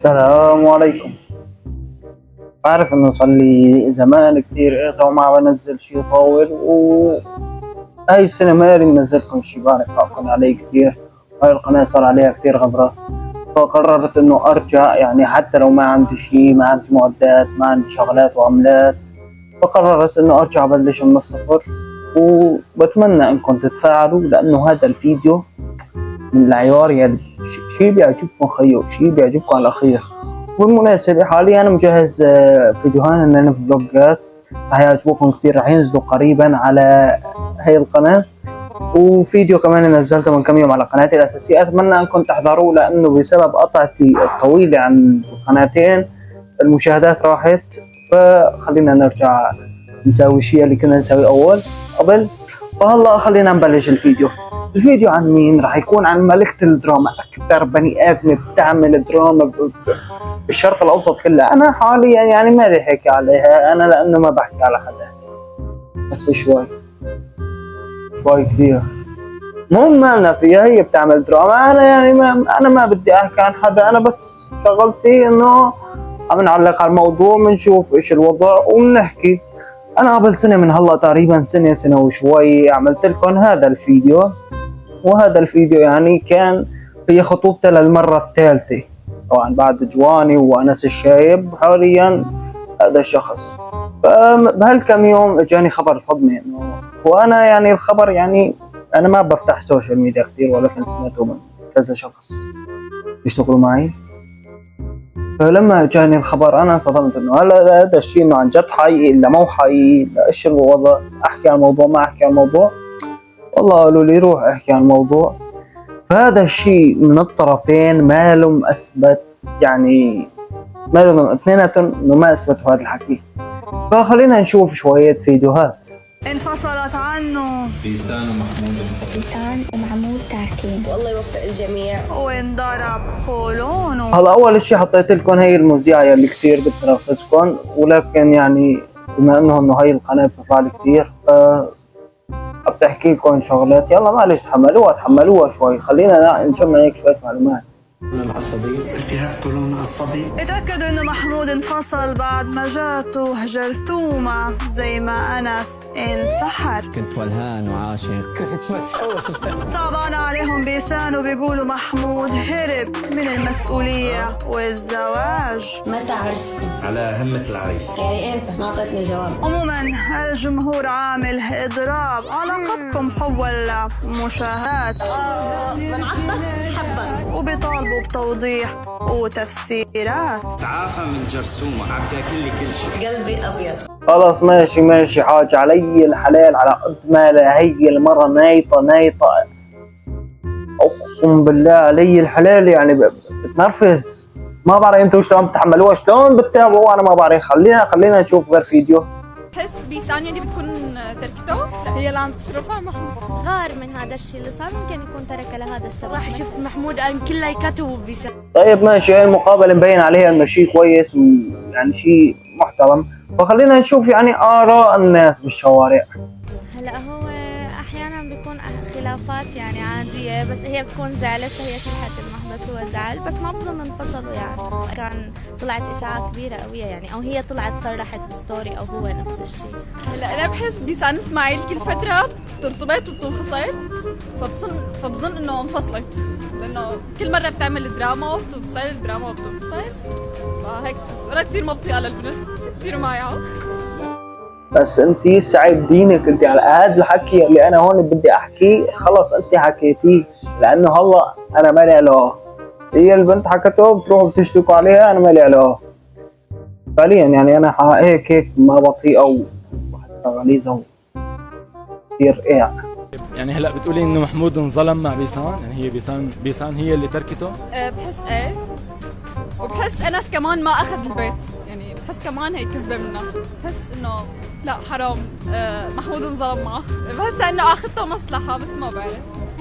السلام عليكم. بعرف انه صار لي زمان كتير قطع وما بنزل شي طاول، وهاي السنة مالي منزلكم شي. بعرف حقكم علي كتير، هاي القناة صار عليها كتير غبرة، فقررت انه ارجع، يعني حتى لو ما عندي شي، ما عندي معدات، ما عندي شغلات وعملات، فقررت انه ارجع ابلش من الصفر. وبتمنى انكم تتفاعلوا، لانه هذا الفيديو من العيار يلي شي بيعجبكم خيو، شي بيعجبكم على الأخير. بالمناسبة حاليا أنا مجهز فيديوهين هن فلوجات رح يعجبوكم كتير، رح ينزلوا قريبا على هاي القناة، وفيديو كمان نزلته من كم يوم على قناتي الأساسية. أتمنى أنكم تحضروه، لأنه بسبب قطعتي الطويلة عن القناتين المشاهدات راحت. فخلينا نرجع نسوي الشيء اللي كنا نسويه قبل. فهلا خلينا نبلش الفيديو. الفيديو عن مين؟ راح يكون عن ملكة الدراما، أكثر بني آدمة بتعمل دراما بالشرق الأوسط كله. أنا حاليا يعني ما رح أحكي عليها أنا، لأنه ما بحكي على حدا، بس شوي كثير. مهم مالنا فيها، هي بتعمل دراما. أنا يعني أنا ما بدي أحكي عن حدا، أنا بس شغلتي إنه عم نعلق على الموضوع، بنشوف إيش الوضع وبنحكي. أنا قبل سنة من هلا تقريبا سنة وشوي عملت لكم هذا الفيديو، وهذا الفيديو يعني كان هي خطوبته للمرة الثالثة، طبعا بعد جواني وأنس الشايب حاليا هذا الشخص. فبهالكم يوم اجاني خبر صدمة انه، وانا يعني الخبر يعني انا ما بفتح سوشيال ميديا كثير، ولكن سمعته من كذا شخص يشتغلوا معي. فلما اجاني الخبر انا صدمت انه هذا الشيء انه عن جد حقيقي الا مو حقيقي، ايش الوضع؟ احكي عن الموضوع ما احكي عن الموضوع؟ والله قالوا لي روح احكي عن الموضوع. فهذا الشيء من الطرفين ما لهم اثبت، يعني ما لهم اثنيناتهم انه ما اثبتوا هذا الحكي. فخلينا نشوف شوية فيديوهات. انفصلت عنه بيسان ومحمود انفصل. بيسان ومحمود تاركين، والله يوفق الجميع. وانضرب قولونه. هلا اول شيء حطيت لكم هي المذيعة اللي كثير بتنرفزكم، ولكن يعني بما انه هي القناة بتطلع لي كثير، بتحكي لكم شغلات. يلا معلش تحملوها شوي، خلينا نجمع هيك شوية معلومات. العصبي، التهاب قولون عصبي. اتأكدوا انه محمود انفصل بعد ما جاته جرثومة زي ما أنس انسحر. كنت ولهان وعاشق، كنت مسحور. صعبان عليهم بيسان، وبيقولوا محمود هرب من المسؤولية والزواج. متى عرسكم؟ على همة العريس. يعني امتى؟ ما اعطتني جواب. عموما الجمهور عامل اضراب، علاقتكم حب ولا مشاهدات؟ بنعطل حبا، وبيطالبوا بتوضيح وتفسيرات. تعافى من جرثومة، عم تاكل لي كل شيء. قلبي ابيض. خلاص ماشي حاج، علي الحلال على قد ما هي المرة نايطة. اقسم بالله علي الحلال، يعني بتنرفز. ما بعرف انتوا شلون بتحملوها، شلون بتتابعوا، انا ما بعرف. خلينا نشوف غير فيديو. بحس بيسان اللي بتكون تركته، لا هي اللي عم تصرفها محمود. غار من هذا الشيء اللي صار، ممكن يكون ترك لهذا السبب. راح شفت محمود قام كله يكتب بيسان. طيب ماشي، هاي المقابلة مبين عليها انه شيء كويس، يعني شيء محترم. فخلينا نشوف يعني آراء الناس بالشوارع. هلا هو احيانا بيكون خلافات يعني عاديه، بس هي بتكون زعلت فهي شرحت المحبس هو زعل، بس ما بظن انفصلوا. يعني كان طلعت اشاعه كبيره قويه يعني، او هي طلعت صرحت بستوري، او هو نفس الشيء. هلا انا بحس بيسان اسماعيل كل فتره بترتبط وبتنفصل، فبظن انه انفصلت، لانه كل مره بتعمل دراما وبتنفصل، دراما وبتنفصل. فهيك الصوره كثير مبطئه للبنت، كثير مايعه. بس انت سعيد دينك انت على هذا الحكي اللي انا هون بدي احكيه. خلص انت حكيتيه، لانه هلا انا مالي عليه. هي البنت حكته بتروحوا بتشتكوا عليها، انا مالي عليه فعليا. يعني انا هيك ما بطيئه وبحسها غليظه كثير يعني هلا بتقولي انه محمود انظلم مع بيسان، يعني هي بيسان هي اللي تركته؟ بحس ايه، وبحس انس كمان ما اخذ البيت، يعني بحس كمان هي كذبه منه. بحس انه لا حرام، محمود انظلم معه. بحس انه اخذته مصلحه، بس ما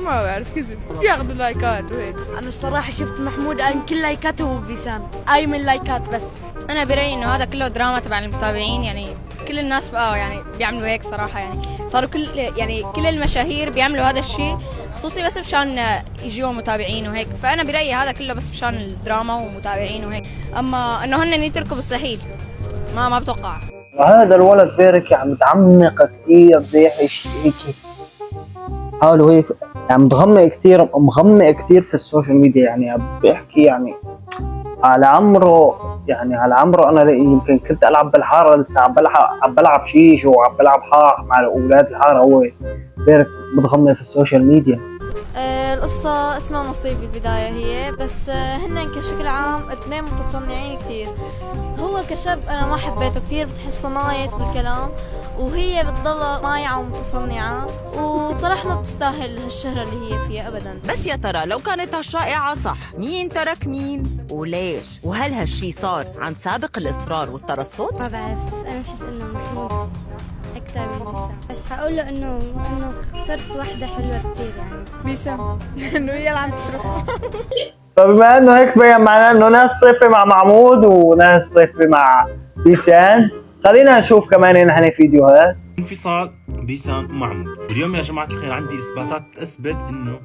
بعرف كذب، بياخذوا لايكات وهيك. انا الصراحه شفت محمود قام كله يكتب بيسان، اي من لايكات. بس انا برايي انه هذا كله دراما تبع المتابعين، يعني كل الناس بقى يعني بيعملوا هيك صراحة، يعني صاروا كل المشاهير بيعملوا هذا الشيء خصوصي بس مشان يجيوا متابعين وهيك. فأنا برأيي هذا كله بس مشان الدراما ومتابعين وهيك، أما إنه هن يتركوا مستحيل، ما بتوقع. هذا الولد بيرك يعني متعمق كثير، بيحش هيك حاله هيك يعني مغمق كثير في السوشيال ميديا، يعني بيحكي يعني على عمره انا يمكن كنت العب بالحاره، لسه عم بلعب شيش وعم بلعب حاح مع اولاد الحاره. هو بيرك متغمق في السوشيال ميديا. القصة اسمها نصيب بالبداية هي، بس هن كشكل عام اثنين متصنعين كتير. هو كشاب أنا ما حبيته كتير، بتحسه نايت بالكلام، وهي بتضل مايعة ومتصنعة، وصراحة ما بتستاهل هالشهرة اللي هي فيها أبدا. بس يا ترى لو كانت هالشائعة صح، مين ترك مين وليش؟ وهل هالشي صار عن سابق الإصرار والترصد؟ ما بعرف، بس أنا بحس إنه محمود أكتر من بيسان، بس هقول له إنه خسرت واحدة حلوة كتير يعني بيسان إنه هي اللي عم تصرفها. فبما انه هيك بين معناه انه ناس صيفي مع محمود وناس صيفي مع بيسان، خلينا نشوف كمان نحن فيديوهات انفصال بيسان ومحمود. واليوم يا جماعة الخير عندي إثباتات تثبت إنه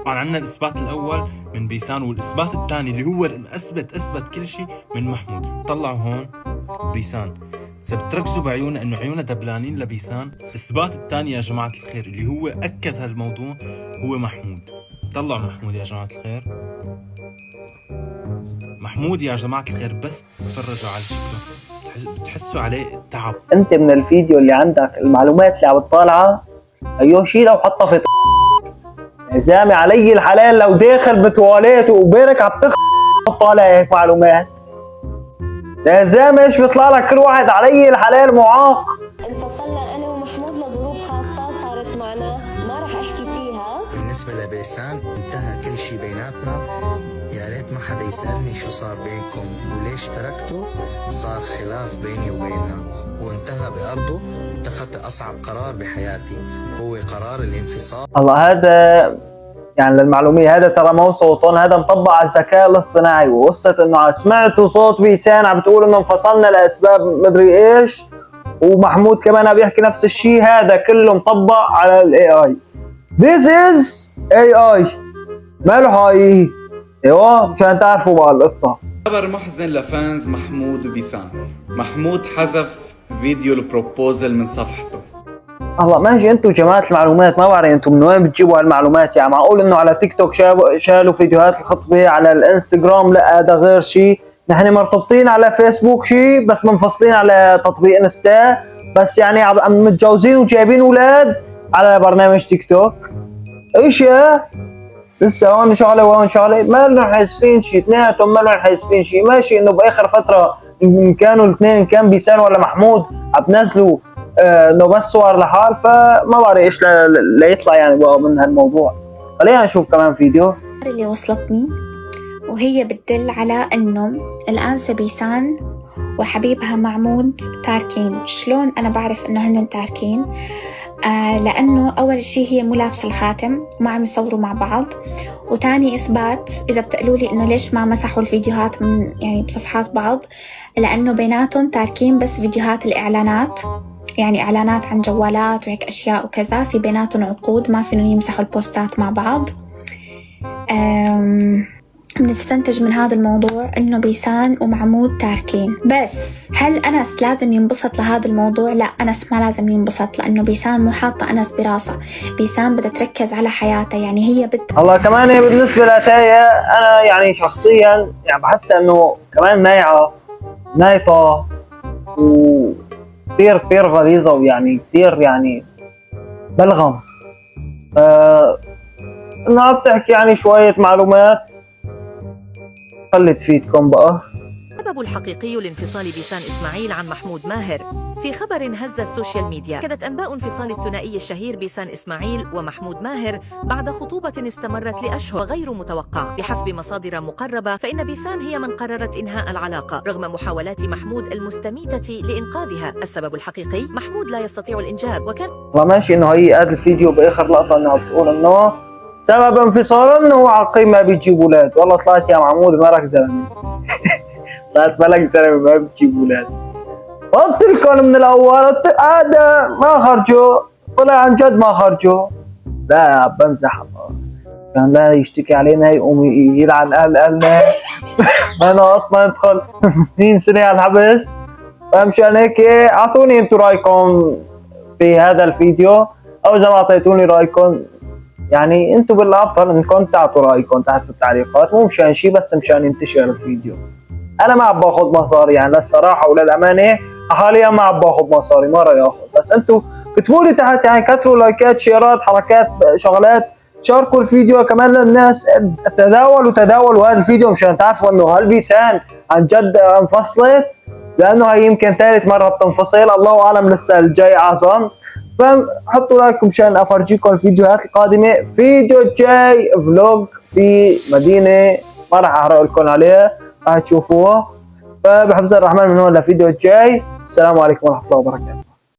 طبعا عندنا الإثبات الأول من بيسان، والإثبات الثاني اللي هو أثبت كل شيء من محمود. طلعوا هون بيسان، إذا بتركزوا بعيونها إنه عيونها دبلانين لبيسان. الإثبات الثاني يا جماعة الخير اللي هو أكد هالموضوع هو محمود. طلعوا محمود يا جماعة الخير. محمود يا جماعة الخير بس تفرجوا على شكله بتحسوا عليه التعب. انت من الفيديو اللي عندك المعلومات اللي عم تطالعها ايوه شيلها وحطها في يا زلمه علي الحلال. لو داخل بتواليت وبيرك عم طالع هيك معلومات يا زلمه، ايش بيطلع لك كل واحد علي الحلال معاق. انفصلنا انا ومحمود لظروف خاصه صارت معنا ما راح احكي فيها. بالنسبة لبيسان انتهى كل شيء بيناتنا، يا ريت ما حدا يسألني شو صار بينكم وليش تركته. صار خلاف بيني وبينها وانتهى بأرضه. اتخذت أصعب قرار بحياتي، هو قرار الانفصال. الله، هذا يعني للمعلومية هذا ترى مو صوتون، هذا مطبق على الذكاء الاصطناعي. وقصة انه سمعتوا صوت بيسان عم بتقول انه انفصلنا لاسباب مدري ايش، ومحمود كمان عم بيحكي نفس الشيء، هذا كله مطبق على الاي اي. This is AI، ما له حقيقي. ايوه مشان تعرفوا بقى القصة. خبر محزن لفانز محمود وبيسان. محمود حذف فيديو البروبوزل من صفحته. الله ماشي، انتم جماعة المعلومات ما بعرف انتم من وين بتجيبوا هالمعلومات. يعني معقول انه على تيك توك شالوا فيديوهات الخطبة، على الانستغرام لا هذا غير شيء، نحن مرتبطين على فيسبوك شيء بس منفصلين على تطبيق انستا، بس يعني متجوزين وجايبين اولاد على برنامج تيك توك. ايش يا لسه هون شغله وهون شغله، ما لهم حاسبين شيء اثنيناتهم، ما لهم حاسبين شيء. ماشي انه باخر فتره كانوا الاثنين كان بيسان ولا محمود عم بنزلوا انه بس صور لحال، فما بعرف ايش ليطلع يعني بقى من هالموضوع. خلينا نشوف كمان فيديو اللي وصلتني، وهي بتدل على انه الانسه بيسان وحبيبها محمود تاركين. شلون انا بعرف انه هن تاركين؟ لأنه أول شيء هي مو لابسة الخاتم وما عم يصوروا مع بعض، وتاني إثبات إذا بتقولوا لي إنه ليش ما مسحوا الفيديوهات من يعني بصفحات بعض، لأنه بيناتهم تاركين بس فيديوهات الإعلانات، يعني إعلانات عن جوالات وهيك أشياء وكذا، في بيناتهم عقود ما فينو يمسحوا البوستات مع بعض. بنستنتج من هذا الموضوع انه بيسان ومحمود تاركين. بس هل انس لازم ينبسط لهذا الموضوع؟ لا، انس ما لازم ينبسط، لانه بيسان مو حاطه انس براسه. بيسان بدها تركز على حياتها، يعني هي الله كمان هي بالنسبه لتايا انا يعني شخصيا يعني بحس انه كمان نايطه وكثير كثير غليظه، ويعني كثير يعني بلغم. انها بتحكي يعني شويه معلومات خلي تفيدكم بقى. السبب الحقيقي لانفصال بيسان إسماعيل عن محمود ماهر. في خبر هز السوشيال ميديا، أكدت أنباء انفصال الثنائي الشهير بيسان إسماعيل ومحمود ماهر بعد خطوبة استمرت لأشهر غير متوقع. بحسب مصادر مقربة فإن بيسان هي من قررت إنهاء العلاقة رغم محاولات محمود المستميتة لإنقاذها. السبب الحقيقي محمود لا يستطيع الإنجاب، وكان ماشي إنه هي هذا الفيديو بآخر لقطة إنها بتقول إنه سبب انفصالهم انه عقيم ما بيجيب اولاد. والله طلعت يا محمود مالك زلمه. طلعت مالك زلمه ما بتجيب اولاد. قلت لكم من الاول هذا ما خرجوا، طلع عن جد ما خرجوا. لا بمزح، كان لا يشتكي علينا يقوم يلعن اهلنا. انا اصلا ادخل 2 سنه على الحبس. فمشان هيك اعطوني انتم رايكم في هذا الفيديو، او اذا ما اعطيتوني رايكم يعني انتم بالافضل انكم تعطوا رايكم تحت في التعليقات، مو مشان شيء بس مشان ينتشر الفيديو. انا ما عم باخذ مصاري يعني للصراحه وللامانه، حاليا ما عم باخذ مصاري، ما راح ياخذ. بس انتم اكتبوا لي تحت يعني، كتروا لايكات، شيرات، حركات، شغلات، شاركوا الفيديو كمان للناس، تداولوا هذا الفيديو مشان تعرفوا انه هالبيسان عن جد انفصلت، لانه هي يمكن ثالث مره بتنفصل، الله اعلم لسه الجاي اعظم. فحطوا لايك مشان افرجيكم الفيديوهات القادمه. فيديو جاي فلوج في مدينه ما راح احرق لكم عليه، راح تشوفوه. فبحفظ الرحمن من هون لفيديو الجاي. السلام عليكم ورحمه الله وبركاته.